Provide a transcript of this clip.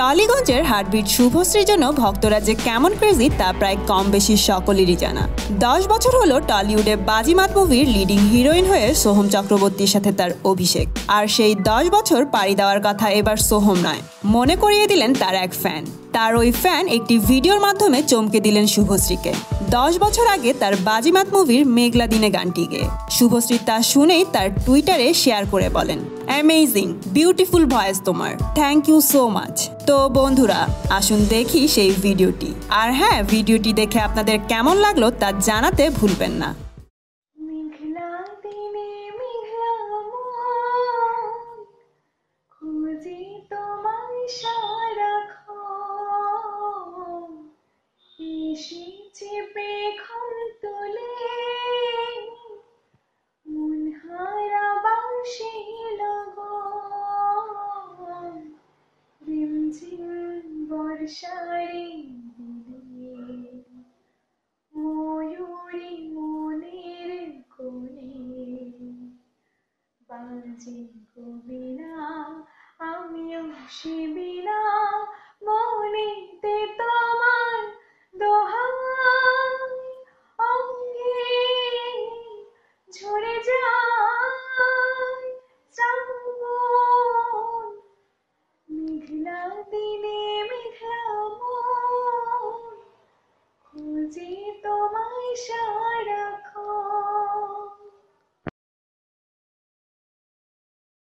টলিগঞ্জের heartbeat শুভশ্রীর জন্য ভক্তরা যে কেমন ক্রেজি তা প্রায় কম বেশি সকলেরই জানা। 10 বছর হলো টলিউডে বাজিমাত মুভির লিডিং হিরোইন হয়ে সোহম চক্রবর্তীর সাথে তার অভিষেক। আর সেই 10 বছর পাড়ি দেওয়ার কথা এবার সোহম নয়, মনে করিয়ে দিলেন তার এক ফ্যান। তার ওই ফ্যান একটি ভিডিওর মাধ্যমে চমকে দিলেন শুভশ্রীকে। 10 বছর আগে তার বাজিমাত মুভির মেঘলা দিনে গানটি গেয়ে শুভশ্রী তা শুনেই তার টুইটারে শেয়ার করে বলেন, অ্যামেজিং, বিউটিফুল ভয়েস তোমার, থ্যাংক ইউ সো মাচ। তো বন্ধুরা, আসুন দেখি সেই ভিডিওটি। আর হ্যাঁ, ভিডিওটি দেখে আপনাদের কেমন লাগলো তা জানাতে ভুলবেন না। বর্ষারে ময়ূরী মনের কোণে বাজে গোবিনা, আমিও শিব